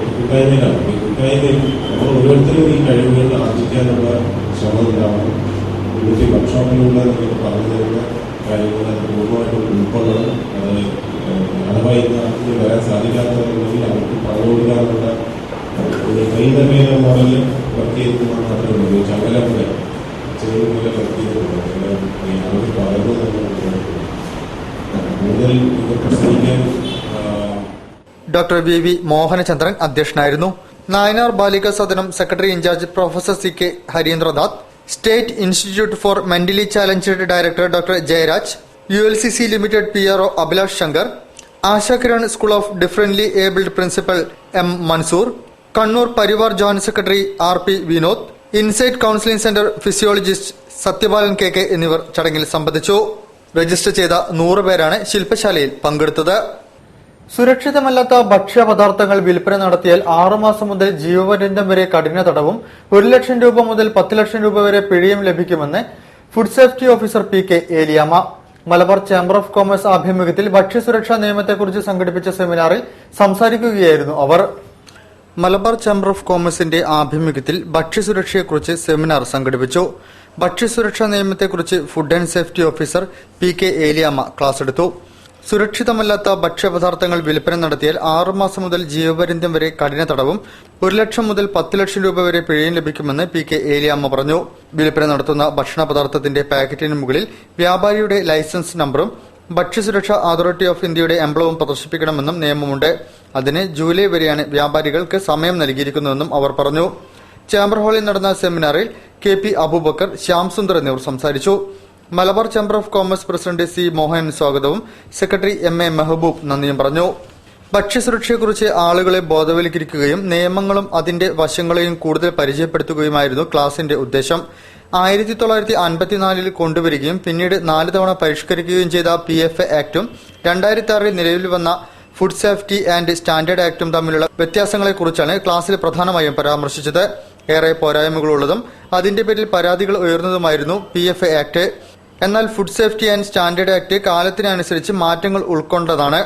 ഒരു കൂട്ടായ്മയിലാണ്. ഈ കൂട്ടായ്മയിൽ നമ്മൾ ഓരോരുത്തരും ഈ കഴിവുകൾ ആർജിക്കാനുള്ള ശ്രമം ഉണ്ടാവണം. ഇവിടുത്തെ വർക്ക്ഷോപ്പിലൂടെ നമ്മൾ പറഞ്ഞു തരുന്ന കാര്യങ്ങൾ അത് പൂർണ്ണമായിട്ട് ഉൾക്കൊള്ളണം. അത് അഥവാ ഇന്ന് വരാൻ സാധിക്കാത്തവരുണ്ടെങ്കിൽ അവർക്ക് പറഞ്ഞു കൊടുക്കാനുള്ള ഒരു ട്രെയിൻ മോഡലിൽ വർക്ക് ചെയ്തിട്ട് മാത്രമേ ഉള്ളൂ. ചങ്ങലമുള്ള ചെറിയ പോലെ വർക്ക് ചെയ്തിട്ടുണ്ട്. അവർക്ക് പകർന്നു തന്നെ കൂടുതൽ ഇത് പ്രസംഗിക്കാൻ ഡോക്ടർ VV മോഹനചന്ദ്രൻ അധ്യക്ഷനായിരുന്നു. Nayanar Balika Sadanam secretary in charge professor CK Harindranath, state institute for mentally challenged director doctor Jayaraj, ULCC limited PRO Abhilash Shankar, Ashakiran school of differently abled principal M. Mansoor, Kannur Parivar joint secretary RP. Vinod, insight counselling centre physiologist Sathyapalan KK എന്നിവർ ചടങ്ങിൽ സംബന്ധിച്ചു. രജിസ്റ്റർ ചെയ്ത 100 പേരാണ് ശില്പശാലയിൽ പങ്കെടുത്തത്. സുരക്ഷിതമല്ലാത്ത ഭക്ഷ്യപദാർത്ഥങ്ങൾ വിൽപ്പന നടത്തിയാൽ 6 മാസം മുതൽ ജീവപര്യന്തം വരെ കഠിന തടവും 1 ലക്ഷം രൂപ മുതൽ 10 ലക്ഷം രൂപ വരെ പിഴയും ലഭിക്കുമെന്ന് food safety officer PK Eliyamma. Malabar chamber of commerce ആഭിമുഖ്യത്തിൽ ഭക്ഷ്യസുരക്ഷാ നിയമത്തെക്കുറിച്ച് സംഘടിപ്പിച്ച സെമിനാറിൽ സംസാരിക്കുകയായിരുന്നു അവർ. മലബാർ ചേംബർ ഓഫ് കൊമേഴ്സിന്റെ ആഭിമുഖ്യത്തിൽ ഭക്ഷ്യസുരക്ഷയെക്കുറിച്ച് സെമിനാർ സംഘടിപ്പിച്ചു. ഭക്ഷ്യസുരക്ഷാ നിയമത്തെക്കുറിച്ച് food and safety officer PK Eliyamma class എടുത്തു. സുരക്ഷിതമല്ലാത്ത ഭക്ഷ്യപദാർത്ഥങ്ങൾ വിൽപ്പന നടത്തിയാൽ 6 മാസം മുതൽ ജീവപര്യന്തം വരെ കഠിന തടവും 1 ലക്ഷം മുതൽ 10 ലക്ഷം രൂപ വരെ പിഴയും ലഭിക്കുമെന്ന് PK ഏലിയാമ്മ പറഞ്ഞു. വിൽപ്പന നടത്തുന്ന ഭക്ഷണ പദാർത്ഥത്തിന്റെ പാക്കറ്റിന് മുകളിൽ വ്യാപാരിയുടെ ലൈസൻസ് നമ്പറും ഭക്ഷ്യസുരക്ഷാ അതോറിറ്റി ഓഫ് ഇന്ത്യയുടെ എംബ്ലവും പ്രദർശിപ്പിക്കണമെന്നും നിയമമുണ്ട്. അതിന് ജൂലൈ വരെയാണ് വ്യാപാരികൾക്ക് സമയം നൽകിയിരിക്കുന്നതെന്നും അവർ പറഞ്ഞു. ചേംബർ ഹാളിൽ നടന്ന സെമിനാറിൽ KP അബൂബക്കർ, ശ്യാം സുന്ദർ എന്നിവർ സംസാരിച്ചു. Malabar chamber of commerce president C. Mohan സ്വാഗതവും സെക്രട്ടറി MA മെഹബൂബ് നന്ദിയും പറഞ്ഞു. ഭക്ഷ്യസുരക്ഷയെക്കുറിച്ച് ആളുകളെ ബോധവൽക്കരിക്കുകയും നിയമങ്ങളും അതിന്റെ വശങ്ങളെയും കൂടുതൽ പരിചയപ്പെടുത്തുകയുമായിരുന്നു ക്ലാസിന്റെ ഉദ്ദേശം. 1954 കൊണ്ടുവരികയും പിന്നീട് 4 തവണ പരിഷ്കരിക്കുകയും ചെയ്ത PFA ആക്ടും 2006 നിലവിൽ വന്ന ഫുഡ് സേഫ്റ്റി ആൻഡ് സ്റ്റാൻഡേർഡ് ആക്ടും തമ്മിലുള്ള വ്യത്യാസങ്ങളെക്കുറിച്ചാണ് ക്ലാസ്സിൽ പ്രധാനമായും പരാമർശിച്ചത്. ഏറെ പോരായ്മകളുള്ളതും അതിന്റെ പേരിൽ പരാതികൾ ഉയർന്നതുമായിരുന്നു PFA ആക്ട്. എന്നാൽ food safety and standard act കാലത്തിനനുസരിച്ച് മാറ്റങ്ങൾ ഉൾക്കൊണ്ടതാണ്.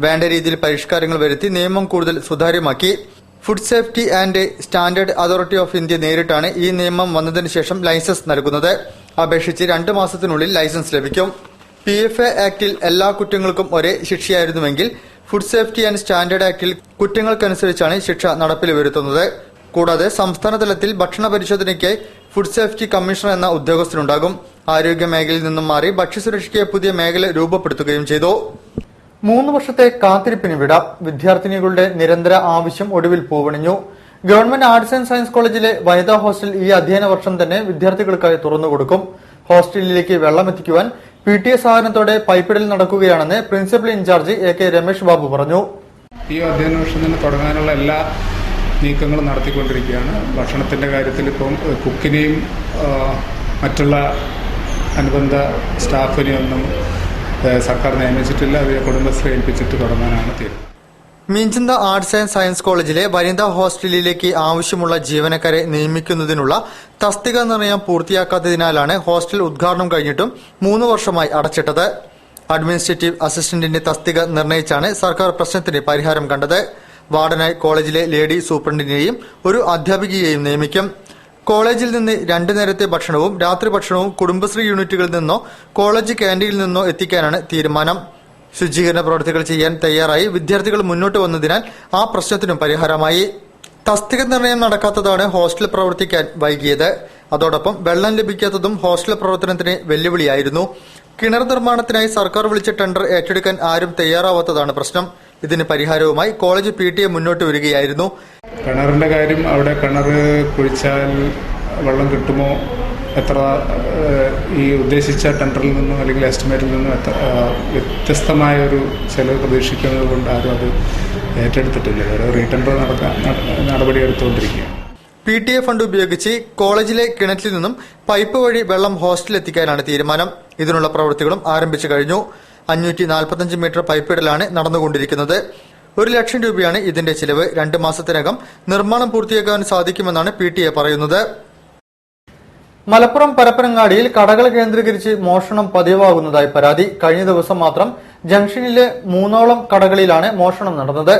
വേണ്ട രീതിയിൽ പരിഷ്കാരങ്ങൾ വരുത്തി നിയമം കൂടുതൽ സുതാര്യമാക്കി. Food safety and standard authority of India നേരിട്ടാണ് ഈ നിയമം വന്നതിന് ശേഷം ലൈസൻസ് നൽകുന്നത്. അപേക്ഷിച്ച് 2 മാസത്തിനുള്ളിൽ ലൈസൻസ് ലഭിക്കും. PFA ആക്ടിൽ എല്ലാ കുറ്റങ്ങൾക്കും ഒരേ ശിക്ഷയായിരുന്നുവെങ്കിൽ ഫുഡ് സേഫ്റ്റി ആൻഡ് സ്റ്റാൻഡേർഡ് ആക്ടിൽ കുറ്റങ്ങൾക്കനുസരിച്ചാണ് ശിക്ഷ നടപ്പിൽ വരുത്തുന്നത്. കൂടാതെ സംസ്ഥാന തലത്തിൽ ഭക്ഷണ പരിശോധനയ്ക്കായി ഫുഡ് സേഫ്റ്റി കമ്മീഷണർ എന്ന ഉദ്യോഗസ്ഥനുണ്ടാകും. ആരോഗ്യ മേഖലയിൽ നിന്നും മാറി ഭക്ഷ്യസുരക്ഷയ്ക്ക് പുതിയ മേഖല രൂപപ്പെടുത്തുകയും ചെയ്തു. 3 വർഷത്തെ കാത്തിരിപ്പിന് വിട. വിദ്യാർത്ഥിനികളുടെ നിരന്തര ആവശ്യം ഒടുവിൽ പൂവണിഞ്ഞു. ഗവൺമെന്റ് ആർട്സ് ആൻഡ് സയൻസ് കോളേജിലെ വനിതാ ഹോസ്റ്റൽ ഈ അധ്യയന വർഷം തന്നെ വിദ്യാർത്ഥികൾക്കായി തുറന്നുകൊടുക്കും. ഹോസ്റ്റലിലേക്ക് വെള്ളമെത്തിക്കുവാൻ PTA സഹായത്തോടെ പൈപ്പിടൽ നടക്കുകയാണെന്ന് principal in charge AK Ramesh Babu പറഞ്ഞു. ഈ അധ്യയന വർഷം തന്നെ തുടങ്ങാനുള്ള എല്ലാ നീക്കങ്ങളും നടത്തിക്കൊണ്ടിരിക്കുകയാണ്. ഭക്ഷണത്തിന്റെ കാര്യത്തിൽ ഇപ്പം കുക്കിനെയും മറ്റുള്ള അനുബന്ധ സ്റ്റാഫിനെയൊന്നും സർക്കാർ നിയമിച്ചിട്ടില്ല. അവരെ കുടുംബശ്രീ ഏൽപ്പിച്ചിട്ട് തുടങ്ങാനാണ് തീരുമാനം. മീഞ്ചന്ത ആർട്സ് ആൻഡ് സയൻസ് കോളേജിലെ വനിതാ ഹോസ്റ്റലിലേക്ക് ആവശ്യമുള്ള ജീവനക്കാരെ നിയമിക്കുന്നതിനുള്ള തസ്തിക നിർണയം പൂർത്തിയാക്കാത്തതിനാലാണ് ഹോസ്റ്റൽ ഉദ്ഘാടനം കഴിഞ്ഞിട്ടും 3 വർഷമായി അടച്ചിട്ടത്. അഡ്മിനിസ്ട്രേറ്റീവ് അസിസ്റ്റന്റിന്റെ തസ്തിക നിർണയിച്ചാണ് സർക്കാർ പ്രശ്നത്തിന് പരിഹാരം കണ്ടത്. വാർഡനായി കോളേജിലെ ലേഡി സൂപ്രണ്ടിനെയും ഒരു അധ്യാപികയെയും നിയമിക്കും. കോളേജിൽ നിന്ന് 2 നേരത്തെ ഭക്ഷണവും രാത്രി ഭക്ഷണവും കുടുംബശ്രീ യൂണിറ്റുകളിൽ നിന്നോ കോളേജ് ക്യാന്റീനിൽ നിന്നോ എത്തിക്കാനാണ് തീരുമാനം. ശുചീകരണ പ്രവൃത്തികൾ ചെയ്യാൻ തയ്യാറായി വിദ്യാർത്ഥികൾ മുന്നോട്ട് വന്നതിനാൽ ആ പ്രശ്നത്തിനും പരിഹാരമായി. തസ്തിക നിർണയം നടക്കാത്തതാണ് ഹോസ്റ്റൽ പ്രവർത്തിക്കാൻ വൈകിയത്. അതോടൊപ്പം വെള്ളം ലഭിക്കാത്തതും ഹോസ്റ്റൽ പ്രവർത്തനത്തിന് വെല്ലുവിളിയായിരുന്നു. കിണർ നിർമ്മാണത്തിനായി സർക്കാർ വിളിച്ച ടെൻഡർ ഏറ്റെടുക്കാൻ ആരും തയ്യാറാവാത്തതാണ് പ്രശ്നം. ഇതിന് പരിഹാരവുമായി കോളേജ് PTA മുന്നോട്ട് വരികയായിരുന്നു. കിണറിന്റെ കാര്യം, അവിടെ കിണർ കുഴിച്ചാൽ വെള്ളം കിട്ടുമോ എത്ര ഈ ഉദ്ദേശിച്ച ടെൻഡറിൽ നിന്നും അല്ലെങ്കിൽ എസ്റ്റിമേറ്റിൽ നിന്നും വ്യത്യസ്തമായ ഒരു ചെലവ് പ്രതീക്ഷിക്കുന്നത് കൊണ്ട് ആരും അത് ഏറ്റെടുത്തിട്ടില്ല. ഒരു റീടെൻഡർ നടപടിയെടുത്തുകൊണ്ടിരിക്കുകയാണ്. PTA ഫണ്ട് ഉപയോഗിച്ച് കോളേജിലെ കിണറ്റിൽ നിന്നും പൈപ്പ് വഴി വെള്ളം ഹോസ്റ്റലിലെത്തിക്കാനാണ് തീരുമാനം. ഇതിനുള്ള പ്രവൃത്തികളും ആരംഭിച്ചു കഴിഞ്ഞു. 545 മീറ്റർ പൈപ്പിടലാണ് നടന്നുകൊണ്ടിരിക്കുന്നത്. 1 ലക്ഷം രൂപയാണ് ഇതിന്റെ ചിലവ്. 2 മാസത്തിനകം നിർമ്മാണം പൂർത്തിയാക്കാൻ സാധിക്കുമെന്നാണ് PTA പറയുന്നത്. മലപ്പുറം പരപ്പനങ്ങാടിയിൽ കടകൾ കേന്ദ്രീകരിച്ച് മോഷണം പതിവാകുന്നതായി പരാതി. കഴിഞ്ഞ ദിവസം മാത്രം ജംഗ്ഷനിലെ 3ഓളം കടകളിലാണ് മോഷണം നടന്നത്.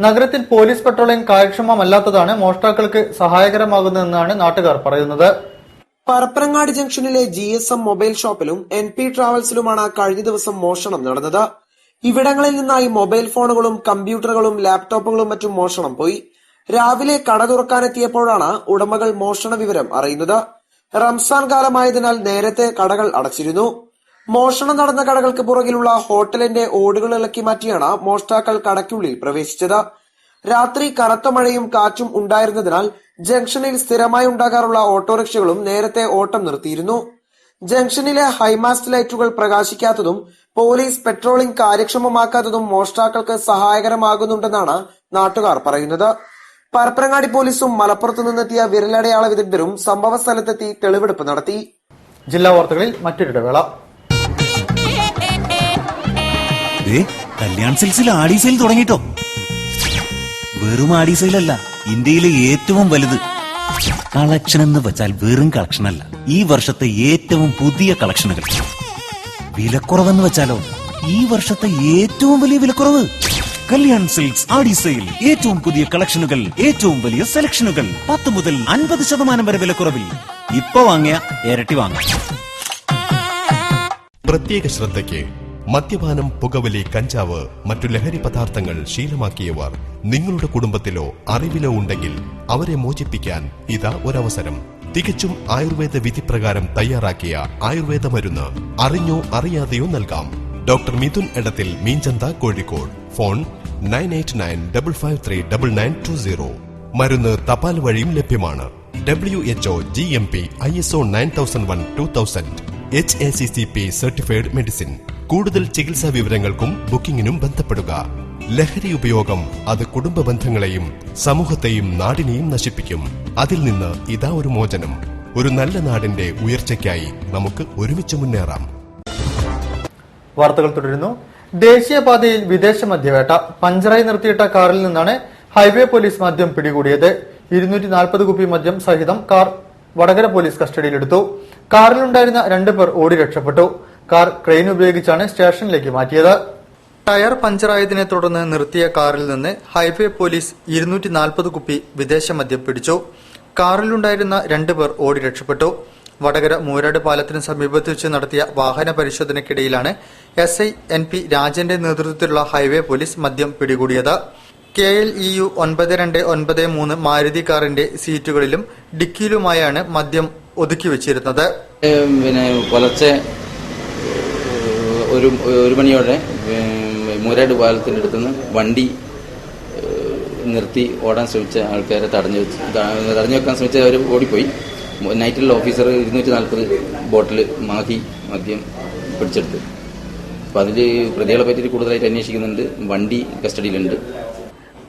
നഗരത്തിൽ പോലീസ് പെട്രോളിംഗ് കാര്യക്ഷമമല്ലാത്തതാണ് മോഷ്ടാക്കൾക്ക് സഹായകരമാകുന്നതെന്നാണ് നാട്ടുകാർ പറയുന്നത്. പരപ്പനങ്ങാടി ജംഗ്ഷനിലെ GSM മൊബൈൽ ഷോപ്പിലും NP ട്രാവൽസിലുമാണ് കഴിഞ്ഞ ദിവസം മോഷണം നടന്നത്. ഇവിടങ്ങളിൽ നിന്നായി മൊബൈൽ ഫോണുകളും കമ്പ്യൂട്ടറുകളും ലാപ്ടോപ്പുകളും മറ്റും മോഷണം പോയി. രാവിലെ കട തുറക്കാനെത്തിയപ്പോഴാണ് ഉടമകൾ മോഷണ വിവരം അറിയുന്നത്. റംസാൻ കാലമായതിനാൽ നേരത്തെ കടകൾ അടച്ചിരുന്നു. മോഷണം നടന്ന കടകൾക്ക് പുറകിലുള്ള ഹോട്ടലിന്റെ ഓടുകൾ ഇളക്കി മാറ്റിയാണ് മോഷ്ടാക്കൾ കടയ്ക്കുള്ളിൽ പ്രവേശിച്ചത്. രാത്രി കനത്ത മഴയും കാറ്റും ഉണ്ടായിരുന്നതിനാൽ ജംഗ്ഷനിൽ സ്ഥിരമായി ഉണ്ടാകാറുള്ള ഓട്ടോറിക്ഷകളും നേരത്തെ ഓട്ടം നിർത്തിയിരുന്നു. ജംഗ്ഷനിലെ ഹൈമാസ്റ്റ് ലൈറ്റുകൾ പ്രകാശിക്കാത്തതും പോലീസ് പെട്രോളിംഗ് കാര്യക്ഷമമാക്കാത്തതും മോഷ്ടാക്കൾക്ക് സഹായകരമാകുന്നുണ്ടെന്നാണ് നാട്ടുകാർ പറയുന്നത്. പരപ്പനങ്ങാടി പോലീസും മലപ്പുറത്തു നിന്നെത്തിയ വിരലടയാള വിദഗ്ധരും സംഭവ സ്ഥലത്തെത്തി തെളിവെടുപ്പ് നടത്തി. ജില്ലാ വാർത്തകളിൽ മറ്റൊരിടവേള. കല്യാൺ സിൽക്സിൽ ആടി സെയിൽ തുടങ്ങിട്ടോ. വെറും ആടി സെയിലല്ല, ഇന്ത്യയിലെ ഏറ്റവും വലുത്. കളക്ഷൻ എന്ന് വെച്ചാൽ വെറും കളക്ഷൻ അല്ല, ഈ വർഷത്തെ ഏറ്റവും പുതിയ കളക്ഷനുകൾ. വിലക്കുറവെന്ന് വെച്ചാലോ, ഈ വർഷത്തെ ഏറ്റവും വലിയ വിലക്കുറവ്. കല്യാൺ സിൽക്സ് ആടി സെയിൽ. ഏറ്റവും പുതിയ കളക്ഷനുകൾ, ഏറ്റവും വലിയ സെലക്ഷനുകൾ. 10 മുതൽ 50% വരെ വിലക്കുറവിൽ. ഇപ്പൊ വാങ്ങിയ ഇരട്ടി വാങ്ങാം. പ്രത്യേക ശ്രദ്ധയ്ക്ക് മദ്യപാനം, പുകവലി, കഞ്ചാവ്, മറ്റു ലഹരി പദാർത്ഥങ്ങൾ ശീലമാക്കിയവർ നിങ്ങളുടെ കുടുംബത്തിലോ അറിവിലോ ഉണ്ടെങ്കിൽ അവരെ മോചിപ്പിക്കാൻ ഇതാ ഒരവസരം. തികച്ചും ആയുർവേദ വിധിപ്രകാരം തയ്യാറാക്കിയ ആയുർവേദ മരുന്ന് അറിഞ്ഞോ അറിയാതെയോ നൽകാം. ഡോക്ടർ മിഥുൻ എടത്തിൽ, മീഞ്ചന്ത, കോഴിക്കോട്. ഫോൺ 9895539920. മരുന്ന് തപാൽ വഴിയും ലഭ്യമാണ്. WHO GMP ISO 9001:2000 HACCP certified medicine. കൂടുതൽ ചികിത്സാ വിവരങ്ങൾക്കും ബുക്കിംഗിനും ബന്ധപ്പെടുക. ലഹരി ഉപയോഗം അത് കുടുംബ ബന്ധങ്ങളെയും സമൂഹത്തെയും നാടിനെയും നശിപ്പിക്കും. അതിൽ നിന്ന് ഇതാ ഒരു മോചനം. ഒരു നല്ല നാടിന്റെ ഉയർച്ചയ്ക്കായി നമുക്ക് ഒരുമിച്ച് മുന്നേറാം. വാർത്തകൾ തുടരുന്നു. ദേശീയപാതയിൽ വിദേശ മദ്യവേട്ട. പഞ്ചറായി നിർത്തിയിട്ട കാറിൽ നിന്നാണ് ഹൈവേ പോലീസ് മദ്യം പിടികൂടിയത്. 240 കുപ്പി മദ്യം സഹിതം കാർ വടകര പോലീസ് കസ്റ്റഡിയിലെടുത്തു. കാറിലുണ്ടായിരുന്ന 2 പേർ ഓടി രക്ഷപ്പെട്ടു. കാർ ക്രെയിൻ ഉപയോഗിച്ചാണ് സ്റ്റേഷനിലേക്ക് മാറ്റിയത്. ടയർ പഞ്ചറായതിനെ തുടർന്ന് നിർത്തിയ കാറിൽ നിന്ന് ഹൈവേ പോലീസ് 240 കുപ്പി വിദേശ മദ്യം പിടിച്ചു. കാറിലുണ്ടായിരുന്ന 2 പേർ ഓടി രക്ഷപ്പെട്ടു. വടകര മൂരാട് പാലത്തിന് സമീപത്ത് വെച്ച് നടത്തിയ വാഹന പരിശോധനയ്ക്കിടയിലാണ് SI NP രാജന്റെ നേതൃത്വത്തിലുള്ള ഹൈവേ പോലീസ് മദ്യം പിടികൂടിയത്. KLEU 9293 മാരുതി കാറിന്റെ സീറ്റുകളിലും ഡിക്കിയിലുമായാണ് മദ്യം ഒതുക്കി വെച്ചിരുന്നത്. പുലർച്ചെ ഒരു മണിയോടെ മൂരാട് പാലത്തിൻ്റെ അടുത്തുനിന്ന് വണ്ടി നിർത്തി ഓടാൻ ശ്രമിച്ച ആൾക്കാരെ തടഞ്ഞു വെക്കാൻ ശ്രമിച്ച അവർ ഓടിപ്പോയി. നൈറ്റിലുള്ള ഓഫീസർ 240 ബോട്ടിൽ മാഹി മദ്യം പിടിച്ചെടുത്ത്. അപ്പോൾ അതിൽ പ്രതികളെ പറ്റി കൂടുതലായിട്ട് അന്വേഷിക്കുന്നുണ്ട്. വണ്ടി കസ്റ്റഡിയിലുണ്ട്.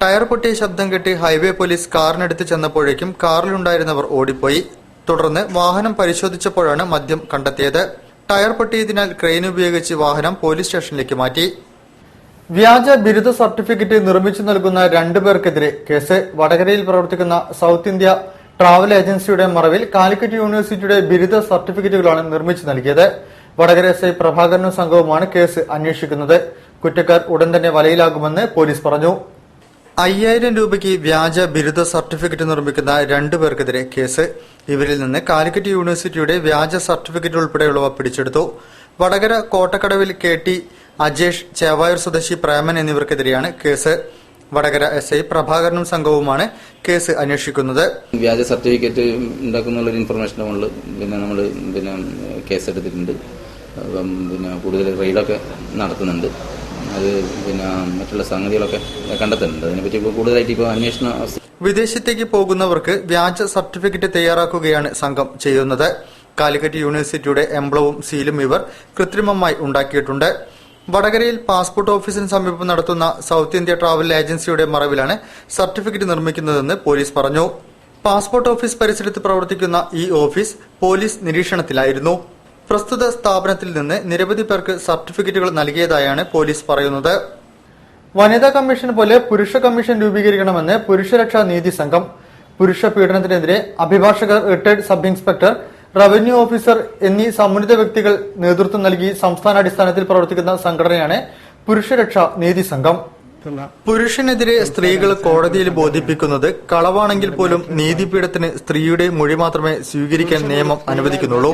ടയർ പൊട്ടിയ ശബ്ദം കേട്ട് ഹൈവേ പോലീസ് കാറിനടുത്ത് ചെന്നപ്പോഴേക്കും കാറിലുണ്ടായിരുന്നവർ ഓടിപ്പോയി. തുടർന്ന് വാഹനം പരിശോധിച്ചപ്പോഴാണ് മദ്യം കണ്ടെത്തിയത്. ടയർ പൊട്ടിയതിനാൽ ക്രെയിൻ ഉപയോഗിച്ച് വാഹനം പോലീസ് സ്റ്റേഷനിലേക്ക് മാറ്റി. വ്യാജ ബിരുദ സർട്ടിഫിക്കറ്റ് നിർമ്മിച്ചു നൽകുന്ന 2 പേർക്കെതിരെ കേസ്. വടകരയിൽ പ്രവർത്തിക്കുന്ന സൗത്ത് ഇന്ത്യ ട്രാവൽ ഏജൻസിയുടെ മറവിൽ കാലിക്കറ്റ് യൂണിവേഴ്സിറ്റിയുടെ ബിരുദ സർട്ടിഫിക്കറ്റുകളാണ് നിർമ്മിച്ചു നൽകിയത്. വടകര SI പ്രഭാകരനും സംഘവുമാണ് കേസ് അന്വേഷിക്കുന്നത്. കുറ്റക്കാർ ഉടൻ തന്നെ വലയിലാകുമെന്ന് പോലീസ് പറഞ്ഞു. 5000 രൂപയ്ക്ക് വ്യാജ ബിരുദ സർട്ടിഫിക്കറ്റ് നിർമ്മിക്കുന്ന 2 പേർക്കെതിരെ കേസ്. ഇവരിൽ നിന്ന് കാലിക്കറ്റ് യൂണിവേഴ്സിറ്റിയുടെ വ്യാജ സർട്ടിഫിക്കറ്റ് ഉൾപ്പെടെയുള്ളവ പിടിച്ചെടുത്തു. വടകര കോട്ടക്കടവിൽ KT അജേഷ്, ചേവായൂർ സ്വദേശി പ്രേമൻ എന്നിവർക്കെതിരെയാണ് കേസ്. വടകര SI പ്രഭാകരനും സംഘവുമാണ് കേസ് അന്വേഷിക്കുന്നത്. വ്യാജ സർട്ടിഫിക്കറ്റ് ഉണ്ടാക്കുന്ന ഇൻഫർമേഷൻ നമ്മൾ കേസ് എടുത്തിട്ടുണ്ട്. കൂടുതൽ റെയ്ഡൊക്കെ നടത്തുന്നുണ്ട്. അത് മറ്റുള്ള സംഗതികളൊക്കെ കണ്ടെത്തുന്നുണ്ട്. അതിനെപ്പറ്റി കൂടുതലായിട്ട് ഇപ്പോൾ അന്വേഷണം. വിദേശത്തേക്ക് പോകുന്നവർക്ക് വ്യാജ സർട്ടിഫിക്കറ്റ് തയ്യാറാക്കുകയാണ് സംഘം ചെയ്യുന്നത്. കാലിക്കറ്റ് യൂണിവേഴ്സിറ്റിയുടെ എംബ്ലവും സീലും ഇവർ കൃത്രിമമായി ഉണ്ടാക്കിയിട്ടുണ്ട്. വടകരയിൽ പാസ്പോർട്ട് ഓഫീസിന് സമീപം നടത്തുന്ന സൗത്ത് ഇന്ത്യ ട്രാവൽ ഏജൻസിയുടെ മറവിലാണ് സർട്ടിഫിക്കറ്റ് നിർമ്മിക്കുന്നതെന്ന് പോലീസ് പറഞ്ഞു. പാസ്പോർട്ട് ഓഫീസ് പരിസരത്ത് പ്രവർത്തിക്കുന്ന ഈ ഓഫീസ് പോലീസ് നിരീക്ഷണത്തിലായിരുന്നു. പ്രസ്തുത സ്ഥാപനത്തിൽ നിന്ന് നിരവധി പേർക്ക് സർട്ടിഫിക്കറ്റുകൾ നൽകിയതായാണ് പോലീസ് പറയുന്നത്. വനിതാ കമ്മീഷൻ പോലെ പുരുഷ കമ്മീഷൻ രൂപീകരിക്കണമെന്ന് പുരുഷരക്ഷാ നീതി സംഘം. പുരുഷ പീഡനത്തിനെതിരെ അഭിഭാഷകർ, retired sub inspector, revenue officer എന്നീ സമുന്നത വ്യക്തികൾ നേതൃത്വം നൽകി സംസ്ഥാനാടിസ്ഥാനത്തിൽ പ്രവർത്തിക്കുന്ന സംഘടനയാണ് പുരുഷരക്ഷാ നീതി സംഘം. പുരുഷനെതിരെ സ്ത്രീകൾ കോടതിയിൽ ബോധിപ്പിക്കുന്നത് കളവാണെങ്കിൽ പോലും നീതിപീഠത്തിന് സ്ത്രീയുടെ മൊഴി മാത്രമേ സ്വീകരിക്കാൻ നിയമം അനുവദിക്കുന്നുള്ളൂ.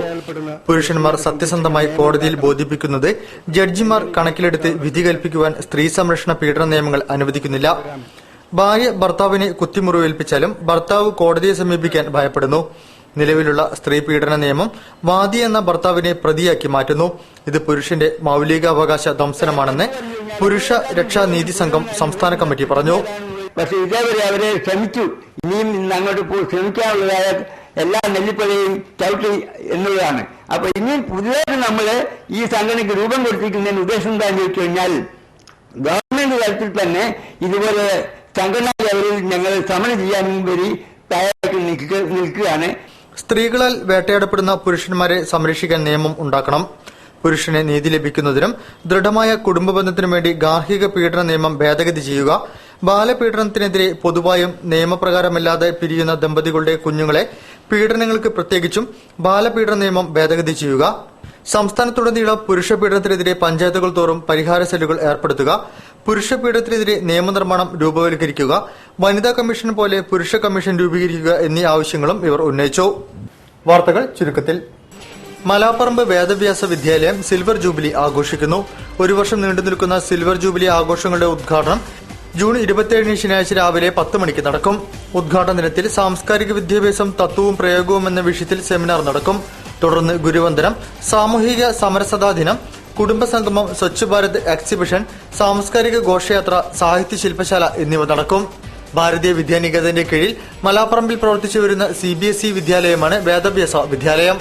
പുരുഷന്മാർ സത്യസന്ധമായി കോടതിയിൽ ബോധിപ്പിക്കുന്നത് ജഡ്ജിമാർ കണക്കിലെടുത്ത് വിധി കൽപ്പിക്കുവാൻ സ്ത്രീ സംരക്ഷണ പീഡന നിയമങ്ങൾ അനുവദിക്കുന്നില്ല. ഭാര്യ ഭർത്താവിനെ കുത്തിമുറിവേൽപ്പിച്ചാലും ഭർത്താവ് കോടതിയെ സമീപിക്കാൻ ഭയപ്പെടുന്നു. നിലവിലുള്ള സ്ത്രീ പീഡന നിയമം വാദി എന്ന ഭർത്താവിനെ പ്രതിയാക്കി മാറ്റുന്നു. ഇത് പുരുഷന്റെ മൌലികാവകാശ ദംശനമാണെന്ന് പുരുഷ രക്ഷാ നീതി സംഘം സംസ്ഥാന കമ്മിറ്റി പറഞ്ഞു. പക്ഷെ ഇതേവരെ അവരെ ശ്രമിച്ചു. ഇനിയും അങ്ങോട്ട് ശ്രമിക്കാനുള്ളതായ എല്ലാ നെല്ലിപ്പലയും ചവിട്ടി എന്നുള്ളതാണ്. അപ്പൊ ഇനിയും പുതിയതായിട്ട് നമ്മള് ഈ സംഘടനയ്ക്ക് രൂപം കൊടുത്തിരിക്കുന്നതിന് ഉദ്ദേശം എന്താണെന്ന് ചോദിച്ചു കഴിഞ്ഞാൽ, ഗവൺമെന്റ് തലത്തിൽ തന്നെ ഇതുപോലെ സംഘടനാ ലെവലിൽ ഞങ്ങൾ സമരം ചെയ്യാനും വരി തയ്യാറാക്കി നിൽക്കുകയാണ്. സ്ത്രീകളാൽ വേട്ടയാടപ്പെടുന്ന പുരുഷന്മാരെ സംരക്ഷിക്കാൻ നിയമം ഉണ്ടാക്കണം. പുരുഷന് നീതി ലഭിക്കുന്നതിനും ദൃഢമായ കുടുംബ ബന്ധത്തിനും വേണ്ടി ഗാർഹിക പീഡന നിയമം ഭേദഗതി ചെയ്യുക. ബാലപീഡനത്തിനെതിരെ പൊതുവായും നിയമപ്രകാരമല്ലാതെ പിരിയുന്ന ദമ്പതികളുടെ കുഞ്ഞുങ്ങളെ പീഡനങ്ങൾക്ക് പ്രത്യേകിച്ചും ബാലപീഡന നിയമം ഭേദഗതി ചെയ്യുക. സംസ്ഥാനത്തുടനീളം പുരുഷ പീഡനത്തിനെതിരെ പഞ്ചായത്തുകൾ തോറും പരിഹാര സെല്ലുകൾ ഏർപ്പെടുത്തുക. പുരുഷ പീഡനത്തിനെതിരെ നിയമനിർമ്മാണം രൂപവൽക്കരിക്കുക. വനിതാ കമ്മീഷൻ പോലെ പുരുഷ കമ്മീഷൻ രൂപീകരിക്കുക എന്നീ ആവശ്യങ്ങളും ഇവർ ഉന്നയിച്ചു. വാർത്തകൾ ചുരുക്കത്തിൽ. മലാപ്പറമ്പ് വേദവ്യാസ വിദ്യാലയം സിൽവർ ജൂബിലി ആഘോഷിക്കുന്നു. ഒരു വർഷം നീണ്ടുനിൽക്കുന്ന സിൽവർ ജൂബിലി ആഘോഷങ്ങളുടെ ഉദ്ഘാടനം ജൂൺ 27 ശനിയാഴ്ച രാവിലെ 10 മണിക്ക് നടക്കും. ഉദ്ഘാടന ദിനത്തിൽ സാംസ്കാരിക വിദ്യാഭ്യാസം തത്വവും പ്രയോഗവും എന്ന വിഷയത്തിൽ സെമിനാർ നടക്കും. തുടർന്ന് ഗുരുവന്ദനം, സാമൂഹിക സമരസതാ ദിനം, കുടുംബസംഗമം, സ്വച്ഛ് ഭാരത് എക്സിബിഷൻ, സാംസ്കാരിക ഘോഷയാത്ര, സാഹിത്യ ശില്പശാല എന്നിവ നടക്കും. ഭാരതീയ വിദ്യാനികേതന്റെ കീഴിൽ മലാപ്പറമ്പിൽ പ്രവർത്തിച്ചു വരുന്ന CBSE വിദ്യാലയമാണ് വേദവ്യാസ വിദ്യാലയം.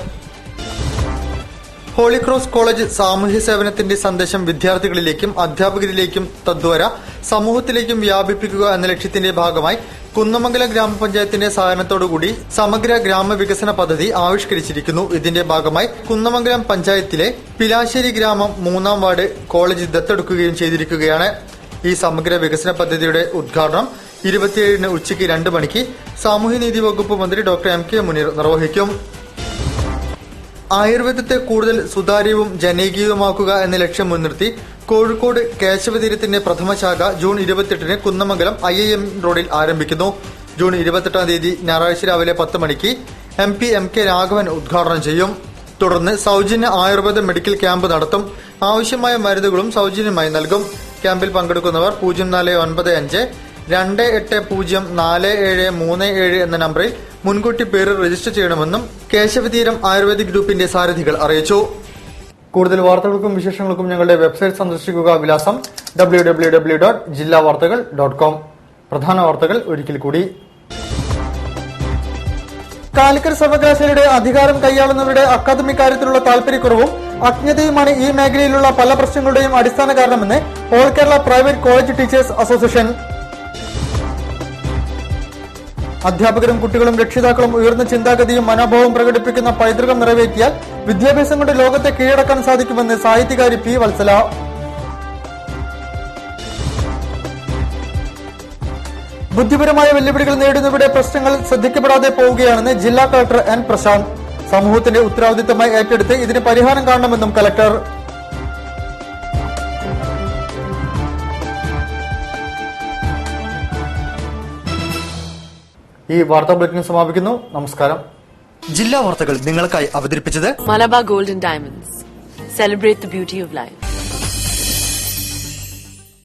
ഹോളിക്രോസ് കോളേജ് സാമൂഹ്യ സേവനത്തിന്റെ സന്ദേശം വിദ്യാർത്ഥികളിലേക്കും അധ്യാപകരിലേക്കും തദ്വാര സമൂഹത്തിലേക്കും വ്യാപിപ്പിക്കുക എന്ന ലക്ഷ്യത്തിന്റെ ഭാഗമായി കുന്നമംഗലം ഗ്രാമപഞ്ചായത്തിന്റെ സഹകരണത്തോടുകൂടി സമഗ്ര ഗ്രാമവികസന പദ്ധതി ആവിഷ്കരിച്ചിരിക്കുന്നു. ഇതിന്റെ ഭാഗമായി കുന്നമംഗലം പഞ്ചായത്തിലെ പിലാശ്ശേരി ഗ്രാമം 3-ാം വാർഡ് കോളേജ് ദത്തെടുക്കുകയും ചെയ്തിരിക്കുകയാണ്. ഈ സമഗ്ര വികസന പദ്ധതിയുടെ ഉദ്ഘാടനം 27-ന് ഉച്ചയ്ക്ക് 2 മണിക്ക് സാമൂഹ്യനീതി വകുപ്പ് മന്ത്രി ഡോക്ടർ M.K. മുനീർ നിർവഹിക്കും. ആയുർവേദത്തെ കൂടുതൽ സുതാര്യവും ജനകീയവുമാക്കുക എന്ന ലക്ഷ്യം മുൻനിർത്തി കോഴിക്കോട് കേശവതീരത്തിന്റെ പ്രഥമ ശാഖ ജൂൺ 28-ന് കുന്നമംഗലം IIM റോഡിൽ ആരംഭിക്കുന്നു. ജൂൺ 28-ാം തീയതി ഞായറാഴ്ച രാവിലെ 10 മണിക്ക് MP M.K. രാഘവൻ ഉദ്ഘാടനം ചെയ്യും. തുടർന്ന് സൌജന്യ ആയുർവേദ മെഡിക്കൽ ക്യാമ്പ് നടത്തും. ആവശ്യമായ മരുന്നുകളും സൌജന്യമായി നൽകും. ക്യാമ്പിൽ പങ്കെടുക്കുന്നവർ 0495 2804737 എന്ന നമ്പറിൽ മുൻകൂട്ടി പേര് രജിസ്റ്റർ ചെയ്യണമെന്നും കേശവതീരം ആയുർവേദിക് ഗ്രൂപ്പിന്റെ സാരഥികൾ അറിയിച്ചു. കൂടുതൽ വാർത്തകൾക്കും വിശേഷങ്ങൾക്കും ഞങ്ങളുടെ വെബ്സൈറ്റ് സന്ദർശിക്കുക. വിലാസം www.jillavartagal.com. പ്രധാന വാർത്തകൾ ഒരിക്കൽ കൂടി. കാലിക്കറ്റ് സർവകലാശാലയുടെ അധികാരം കൈയാളുന്നവരുടെ അക്കാദമിക് കാര്യത്തിലുള്ള താൽപര്യക്കുറവും അജ്ഞതയുമാണ് ഈ മേഖലയിലുള്ള പല പ്രശ്നങ്ങളുടെയും അടിസ്ഥാന കാരണമെന്ന് all Kerala private college teachers association. അധ്യാപകരും കുട്ടികളും രക്ഷിതാക്കളും ഉയർന്ന ചിന്താഗതിയും മനോഭാവവും പ്രകടിപ്പിക്കുന്ന പൈതൃകം നിറവേറ്റിയാൽ വിദ്യാഭ്യാസം കൊണ്ട് ലോകത്തെ കീഴടക്കാൻ സാധിക്കുമെന്ന് സാഹിത്യകാരി P. വത്സല. ബുദ്ധിപരമായ വെല്ലുവിളികൾ നേടുന്നവരുടെ പ്രശ്നങ്ങൾ ശ്രദ്ധിക്കപ്പെടാതെ പോവുകയാണെന്ന് ജില്ലാ കളക്ടർ N. പ്രശാന്ത്. സമൂഹത്തിന്റെ ഉത്തരവാദിത്തമായി ഏറ്റെടുത്ത് ഇതിന് പരിഹാരം കാണണമെന്നും കലക്ടർ. ഈ വാർത്താ ബുള്ളറ്റിൻ സമാപിക്കുന്നു. നമസ്കാരം. ജില്ലാ വാർത്തകൾ നിങ്ങൾക്കായി അവതരിപ്പിച്ചത് Malabar golden diamonds. Celebrate the beauty of life.